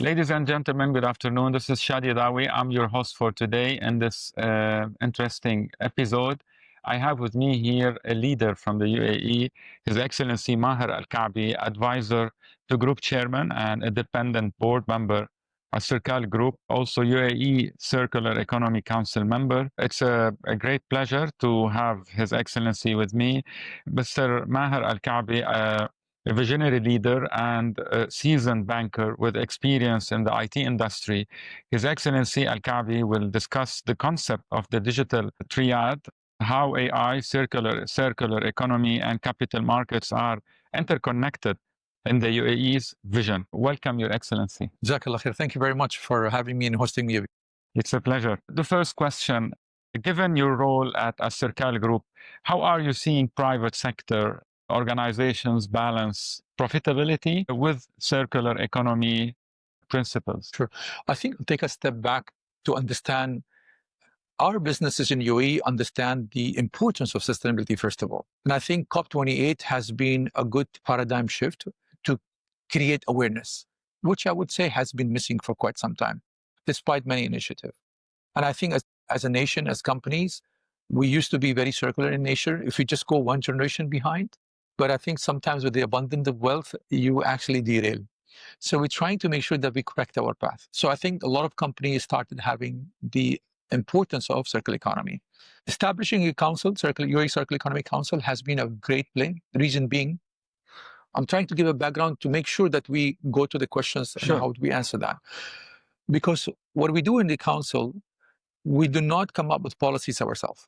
Ladies and gentlemen, good afternoon. This is Shadi Dawi. I'm your host for today in this interesting episode. I have with me here a leader from the UAE, His Excellency Maher Al Kaabi, advisor to Group Chairman and independent board member, Alserkal Group, also UAE Circular Economy Council member. It's a great pleasure to have His Excellency with me. Mr. Maher Al Kaabi, a visionary leader and a seasoned banker with experience in the IT industry. His Excellency Al Kaabi will discuss the concept of the digital triad, how AI, circular economy, and capital markets are interconnected in the UAE's vision. Welcome, Your Excellency. Jazakallah khair. Thank you very much for having me and hosting me. It's a pleasure. The first question, given your role at Alserkal Group, how are you seeing private sector organizations balance profitability with circular economy principles? Sure. I think take a step back to understand our businesses in UAE understand the importance of sustainability, first of all. And I think COP28 has been a good paradigm shift to create awareness, which I would say has been missing for quite some time, despite many initiatives. And I think as a nation, as companies, we used to be very circular in nature. If we just go one generation behind, but I think sometimes with the abundance of wealth, you actually derail. So we're trying to make sure that we correct our path. So I think a lot of companies started having the importance of circular economy. Establishing a council, UAE Circular Economy Council, has been a great play. The reason being, I'm trying to give a background to make sure that we go to the questions Sure. and how do we answer that. Because what we do in the council, we do not come up with policies ourselves.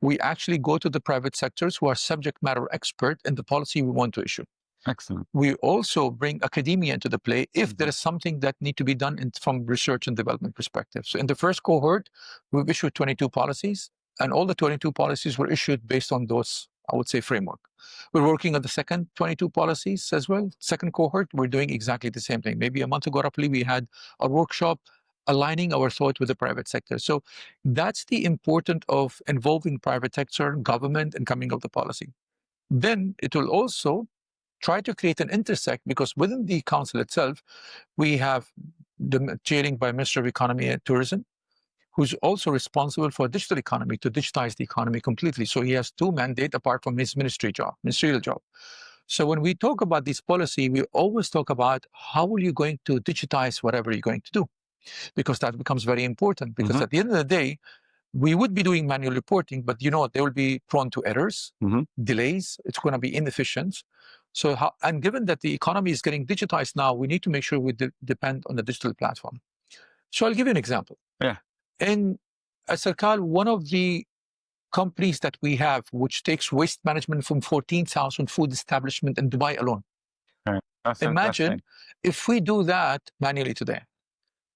We actually go to the private sectors who are subject matter expert in the policy we want to issue. Excellent. We also bring academia into the play if there is something that need to be done from research and development perspective. So in the first cohort, we've issued 22 policies, and all the 22 policies were issued based on those, I would say, framework. We're working on the second 22 policies as well. Second cohort, we're doing exactly the same thing. Maybe a month ago, roughly, we had a workshop aligning our thought with the private sector. So that's the importance of involving private sector, government, and coming up with the policy. Then it will also try to create an intersect, because within the council itself, we have the chairing by Minister of Economy and Tourism, who's also responsible for digital economy, to digitize the economy completely. So he has two mandates apart from his ministerial job. So when we talk about this policy, we always talk about how are you going to digitize whatever you're going to do, because that becomes very important. Because at the end of the day, we would be doing manual reporting, but they will be prone to errors, delays. It's going to be inefficient. So, and given that the economy is getting digitized now, we need to make sure we depend on the digital platform. So I'll give you an example. Yeah. In Alserkal, one of the companies that we have, which takes waste management from 14,000 food establishments in Dubai alone. That's Imagine if we do that manually today,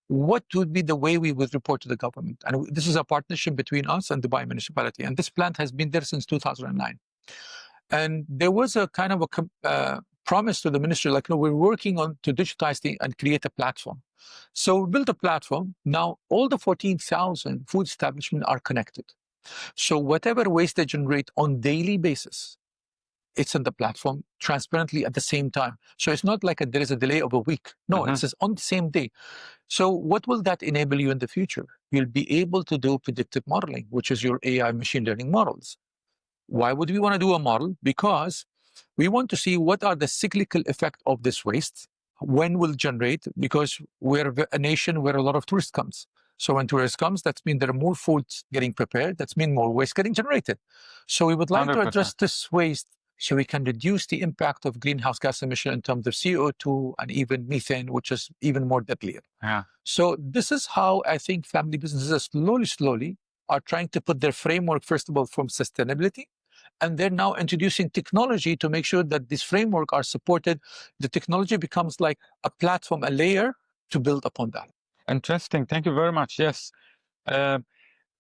what would be the way we would report to the government? And this is a partnership between us and Dubai municipality. And this plant has been there since 2009. And there was a kind of a promise to the ministry, like, no, we're working on to digitize and create a platform. So we built a platform. Now all the 14,000 food establishments are connected. So whatever waste they generate on daily basis, it's on the platform transparently at the same time. So it's not like there is a delay of a week. No, it's just on the same day. So what will that enable you in the future? You'll be able to do predictive modeling, which is your AI machine learning models. Why would we want to do a model? Because we want to see what are the cyclical effect of this waste, when will generate, because we're a nation where a lot of tourists comes. So when tourists comes, that means there are more foods getting prepared. That means more waste getting generated. So we would like 100%. To address this waste so we can reduce the impact of greenhouse gas emission in terms of CO2 and even methane, which is even more deadlier. Yeah. So this is how I think family businesses slowly are trying to put their framework, first of all, from sustainability. And they're now introducing technology to make sure that this framework are supported. The technology becomes like a platform, a layer to build upon that. Interesting. Thank you very much. Yes.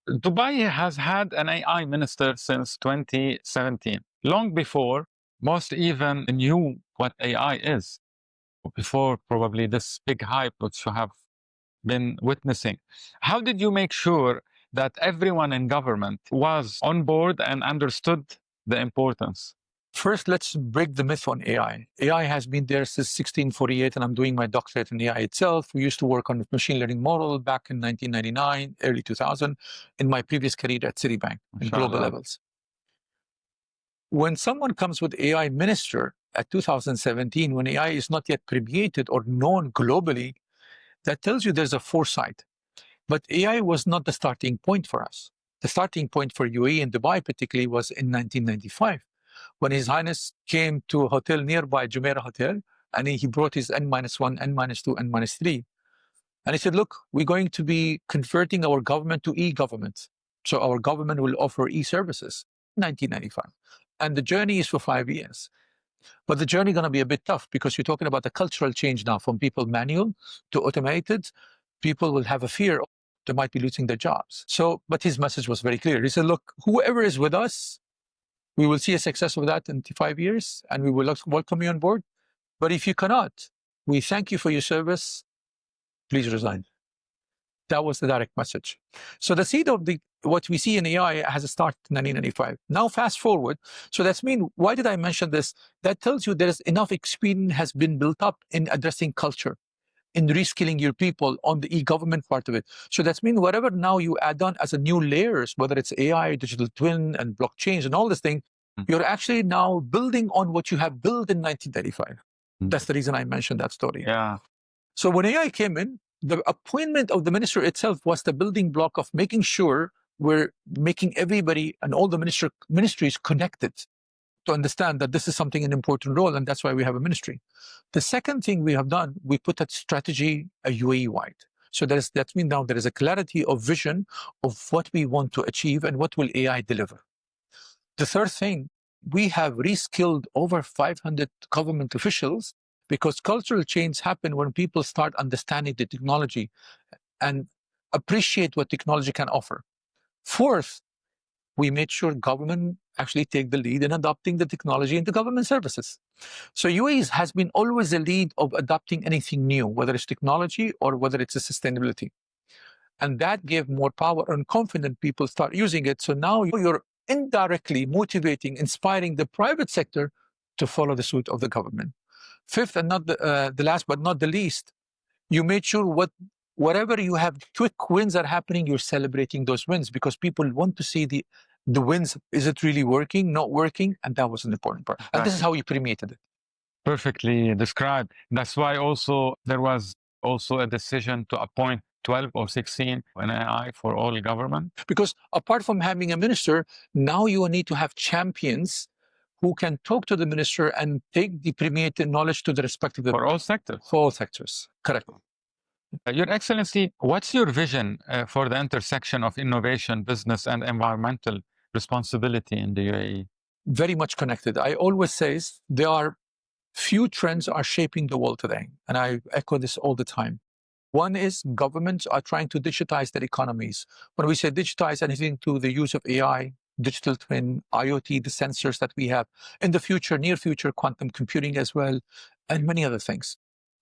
Dubai has had an AI minister since 2017. Long before most even knew what AI is, before probably this big hype which you have been witnessing. How did you make sure that everyone in government was on board and understood the importance? First, let's break the myth on AI. AI has been there since 1648, and I'm doing my doctorate in AI itself. We used to work on machine learning model back in 1999, early 2000, in my previous career at Citibank in global levels. When someone comes with AI minister at 2017, when AI is not yet permeated or known globally, that tells you there's a foresight. But AI was not the starting point for us. The starting point for UAE and Dubai particularly was in 1995, when His Highness came to a hotel nearby, Jumeirah Hotel, and he brought his N-1, N-2, N-3. And he said, look, we're going to be converting our government to e-government. So our government will offer e-services, 1995. And the journey is for 5 years. But the journey is going to be a bit tough because you're talking about the cultural change now from people manual to automated. People will have a fear they might be losing their jobs. So, but his message was very clear. He said, look, whoever is with us, we will see a success of that in 5 years and we will welcome you on board. But if you cannot, we thank you for your service. Please resign. That was the direct message. So the seed of what we see in AI has started in 1995. Now fast forward. So that's why did I mention this? That tells you there is enough experience has been built up in addressing culture, in reskilling your people on the e-government part of it. So that's whatever now you add on as a new layers, whether it's AI, digital twin, and blockchains and all this thing, you're actually now building on what you have built in 1935. That's the reason I mentioned that story. Yeah. So when AI came in, the appointment of the minister itself was the building block of making sure we're making everybody and all the ministries connected to understand that this is something an important role, and that's why we have a ministry. The second thing we have done, we put that strategy UAE-wide. So that means now there is a clarity of vision of what we want to achieve and what will AI deliver. The third thing, we have reskilled over 500 government officials because cultural change happen when people start understanding the technology and appreciate what technology can offer. Fourth, we made sure government actually take the lead in adopting the technology into government services. So UAE has been always the lead of adopting anything new, whether it's technology or whether it's a sustainability. And that gave more power and confident people start using it. So now you're indirectly motivating, inspiring the private sector to follow the suit of the government. Fifth, and not the last but not the least, you made sure whatever you have quick wins are happening, you're celebrating those wins because people want to see the wins. Is it really working, not working? And that was an important part. And this is how you permeated it. Perfectly described. That's why also there was also a decision to appoint 12 or 16 in AI for all government. Because apart from having a minister, now you need to have champions who can talk to the minister and take the permeated knowledge to the respective... For all sectors. For all sectors, correct. Your Excellency, what's your vision for the intersection of innovation, business, and environmental responsibility in the UAE? Very much connected. I always say there are few trends are shaping the world today, and I echo this all the time. One is governments are trying to digitize their economies. When we say digitize, anything to the use of AI, digital twin, IoT, the sensors that we have. In the future, near future, quantum computing as well, and many other things.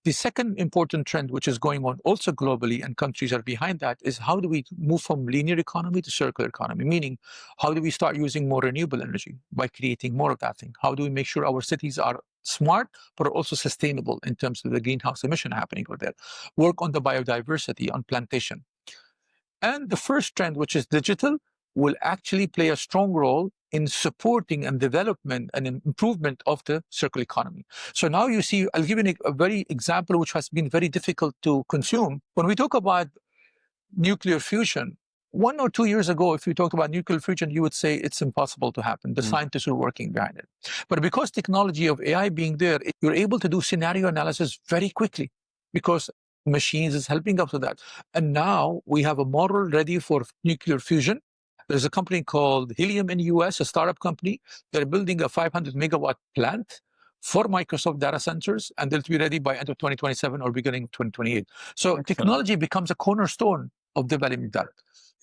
The second important trend, which is going on also globally, and countries are behind that, is how do we move from linear economy to circular economy? Meaning, how do we start using more renewable energy by creating more of that thing? How do we make sure our cities are smart, but also sustainable in terms of the greenhouse emission happening over there? Work on the biodiversity, on plantation. And the first trend, which is digital, will actually play a strong role in supporting and development and improvement of the circular economy. So now you see, I'll give you a very example which has been very difficult to consume. When we talk about nuclear fusion, 1 or 2 years ago, if you talked about nuclear fusion, you would say it's impossible to happen. The scientists are working behind it. But because technology of AI being there, you're able to do scenario analysis very quickly because machines is helping us with that. And now we have a model ready for nuclear fusion. There's a company called Helium in the US, a startup company. They're building a 500 megawatt plant for Microsoft data centers, and they'll be ready by end of 2027 or beginning of 2028. So technology becomes a cornerstone of developing that.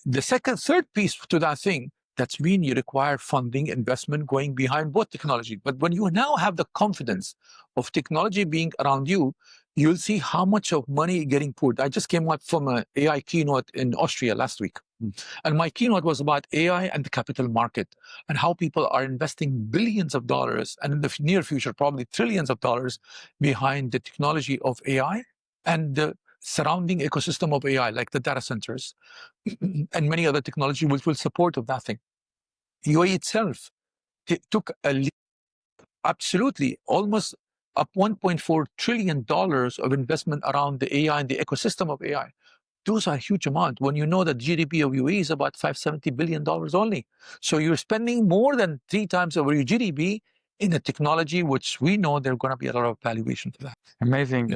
The third piece to that thing, That's mean you require funding, investment going behind both technology. But when you now have the confidence of technology being around you, you'll see how much of money getting poured. I just came up from an AI keynote in Austria last week. And my keynote was about AI and the capital market and how people are investing billions of dollars and in the near future, probably trillions of dollars behind the technology of AI and the surrounding ecosystem of AI, like the data centers and many other technology which will support of that thing. UAE itself took a leap, absolutely almost up $1.4 trillion of investment around the AI and the ecosystem of AI. Those are a huge amount when you know that GDP of UAE is about $570 billion only. So you're spending more than 3 times over your GDP in a technology which we know there's going to be a lot of valuation for that. Amazing.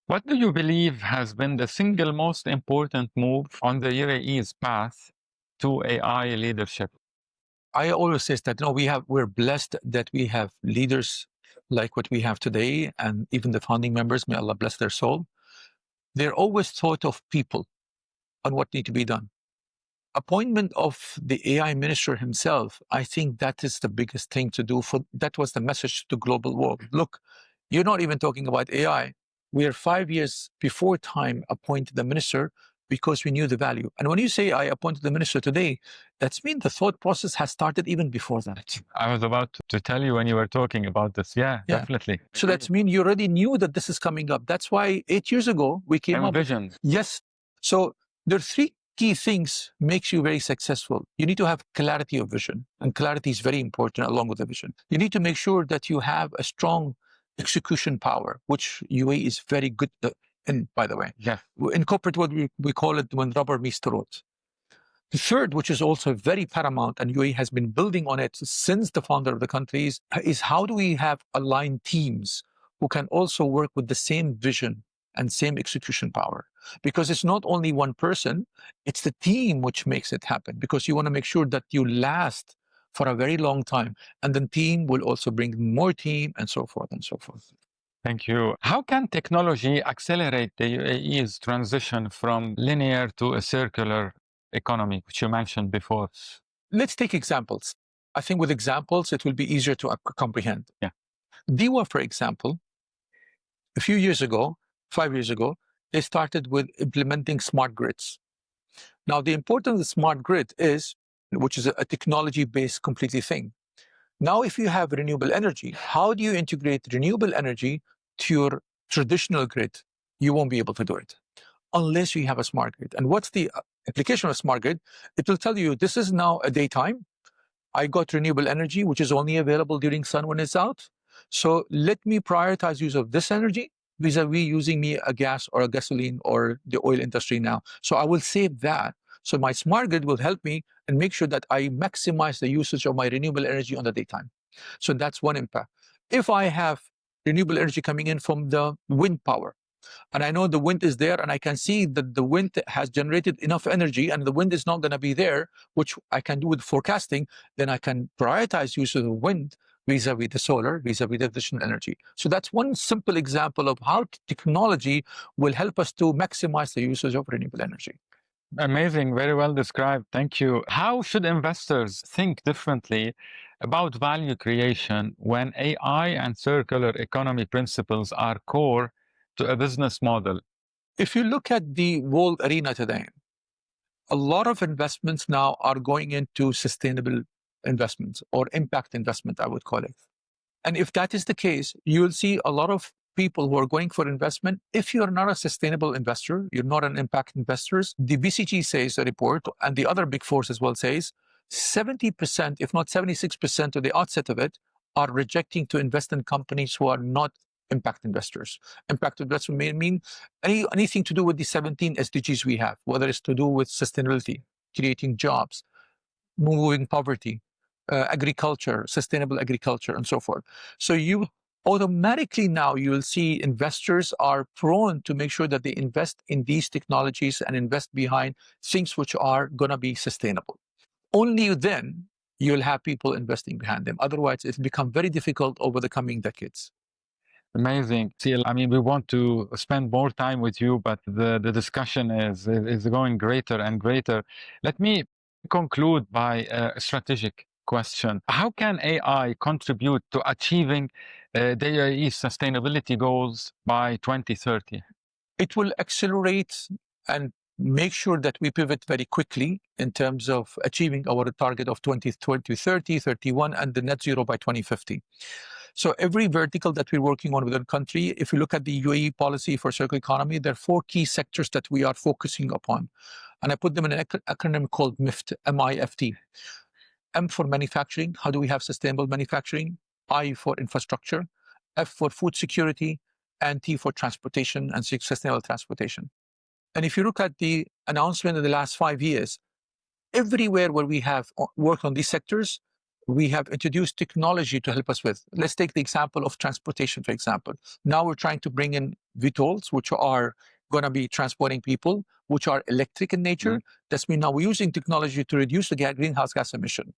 What do you believe has been the single most important move on the UAE's path to AI leadership? I always say that we're blessed that we have leaders like what we have today, and even the founding members, may Allah bless their soul. They're always thought of people on what need to be done. Appointment of the AI minister himself, I think that is the biggest thing to do. That was the message to global world. Look, you're not even talking about AI. We are 5 years before time appointed the minister because we knew the value. And when you say I appointed the minister today, that's mean the thought process has started even before that. I was about to tell you when you were talking about this. Yeah. Definitely. So that's mean you already knew that this is coming up. That's why 8 years ago we came up with vision. Yes. So there are 3 key things makes you very successful. You need to have clarity of vision, and clarity is very important along with the vision. You need to make sure that you have a strong execution power, which UAE is very good in, by the way. Yeah. In corporate world, we call it when rubber meets the road. The third, which is also very paramount, and UAE has been building on it since the founder of the countries, is how do we have aligned teams who can also work with the same vision and same execution power? Because it's not only one person, it's the team which makes it happen, because you want to make sure that you last for a very long time. And the team will also bring more team and so forth and so forth. Thank you. How can technology accelerate the UAE's transition from linear to a circular economy, which you mentioned before? Let's take examples. I think with examples, it will be easier to comprehend. Yeah. DIWA, for example, a few years ago, 5 years ago, they started with implementing smart grids. Now, the importance of the smart grid is, which is a technology-based completely thing. Now, if you have renewable energy, how do you integrate renewable energy to your traditional grid? You won't be able to do it unless you have a smart grid. And what's the application of a smart grid? It will tell you, this is now a daytime. I got renewable energy, which is only available during sun when it's out. So let me prioritize use of this energy vis-a-vis using me a gas or a gasoline or the oil industry now. So I will save that. So my smart grid will help me and make sure that I maximize the usage of my renewable energy on the daytime. So that's one impact. If I have renewable energy coming in from the wind power, and I know the wind is there, and I can see that the wind has generated enough energy and the wind is not going to be there, which I can do with forecasting, then I can prioritize use of the wind vis-a-vis the solar, vis-a-vis the additional energy. So that's one simple example of how technology will help us to maximize the usage of renewable energy. Amazing, very well described. Thank you. How should investors think differently about value creation when AI and circular economy principles are core to a business model? If you look at the world arena today, a lot of investments now are going into sustainable investments or impact investment, I would call it. And if that is the case, you'll see a lot of people who are going for investment. If you're not a sustainable investor, you're not an impact investor, the BCG says, a report, and the other big fours as well says, 70%, if not 76% of the outset of it, are rejecting to invest in companies who are not impact investors. Impact investors may mean anything to do with the 17 SDGs we have, whether it's to do with sustainability, creating jobs, removing poverty, agriculture, sustainable agriculture, and so forth. So you automatically now you will see investors are prone to make sure that they invest in these technologies and invest behind things which are going to be sustainable. Only then you'll have people investing behind them. Otherwise, it's become very difficult over the coming decades. Amazing. See, I mean, we want to spend more time with you, but the discussion is going greater and greater. Let me conclude by a strategic question. How can AI contribute to achieving the UAE's sustainability goals by 2030? It will accelerate and make sure that we pivot very quickly in terms of achieving our target of 2020, 30, 31, and the net zero by 2050. So every vertical that we're working on within the country, if you look at the UAE policy for circular economy, there are 4 key sectors that we are focusing upon. And I put them in an acronym called MIFT, M-I-F-T. M for manufacturing, how do we have sustainable manufacturing? I for infrastructure, F for food security, and T for transportation and sustainable transportation. And if you look at the announcement in the last 5 years, everywhere where we have worked on these sectors, we have introduced technology to help us with. Let's take the example of transportation, for example. Now we're trying to bring in VTOLs, which are going to be transporting people, which are electric in nature. That's mean now we're using technology to reduce the greenhouse gas emission.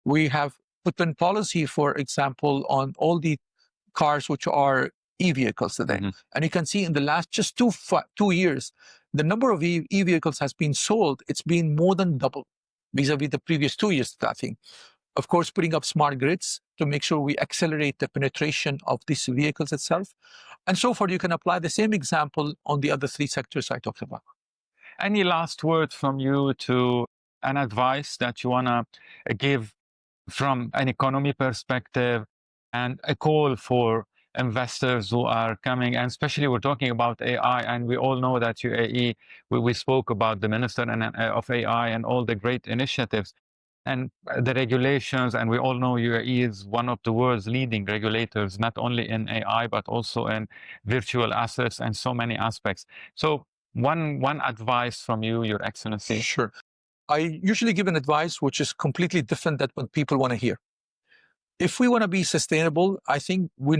We have put in policy, for example, on all the cars which are e-vehicles today. And you can see in the last just 2 years, the number of e-vehicles has been sold. It's been more than double vis-a-vis the previous 2 years, I think. Of course, putting up smart grids to make sure we accelerate the penetration of these vehicles itself. And so far, you can apply the same example on the other 3 sectors I talked about. Any last word from you to an advice that you want to give from an economy perspective and a call for investors who are coming, and especially we're talking about AI, and we all know that UAE, we spoke about the Minister of AI and all the great initiatives and the regulations, and we all know UAE is one of the world's leading regulators, not only in AI, but also in virtual assets and so many aspects. So one advice from you, Your Excellency. Sure. I usually give an advice which is completely different than what people want to hear. If we want to be sustainable, I think we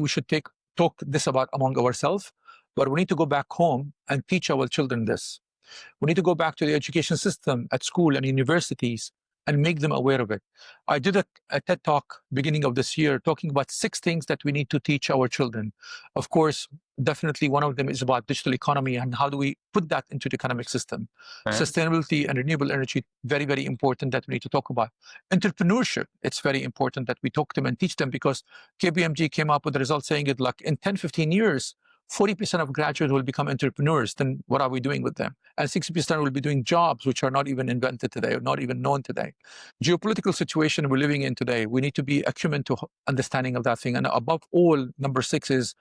should talk this about among ourselves, but we need to go back home and teach our children this. We need to go back to the education system at school and universities and make them aware of it. I did a TED Talk beginning of this year talking about 6 things that we need to teach our children. Of course, definitely one of them is about digital economy and how do we put that into the economic system. Okay. Sustainability and renewable energy, very, very important that we need to talk about. Entrepreneurship, it's very important that we talk to them and teach them, because KPMG came up with the result saying it like in 10, 15 years, 40% of graduates will become entrepreneurs. Then what are we doing with them? And 60% will be doing jobs which are not even invented today or not even known today. Geopolitical situation we're living in today, we need to be acumen to understanding of that thing. And above all, number 6 is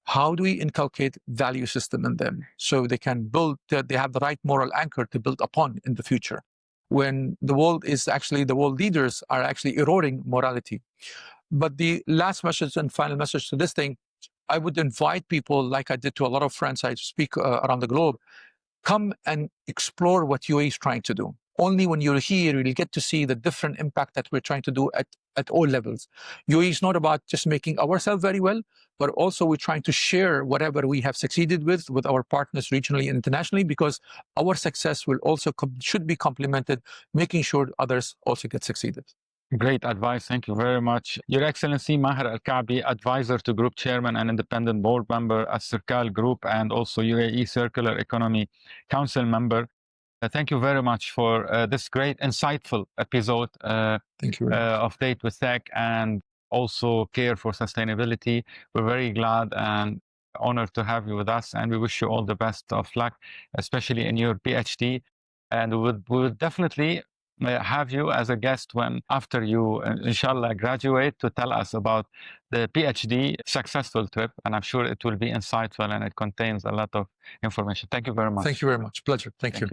how do we inculcate value system in them so they can build, they have the right moral anchor to build upon in the future, when the world leaders are actually eroding morality. But the last message and final message to this thing, I would invite people, like I did to a lot of friends I speak around the globe, come and explore what UAE is trying to do. Only when you're here, you'll get to see the different impact that we're trying to do at all levels. UAE is not about just making ourselves very well, but also we're trying to share whatever we have succeeded with our partners regionally and internationally, because our success will also should be complemented, making sure others also get succeeded. Great advice. Thank you very much. Your Excellency, Maher Al Kaabi, advisor to Group Chairman and Independent Board Member, Alserkal Group, and also UAE Circular Economy Council Member. Thank you very much for this great, insightful episode Thank you of Date with Tech and also Care for Sustainability. We're very glad and honored to have you with us, and we wish you all the best of luck, especially in your PhD. And we would definitely have you as a guest when after you inshallah graduate to tell us about the PhD successful trip, and I'm sure it will be insightful and it contains a lot of information. Thank you very much. Thank you very much. Pleasure. Thank you.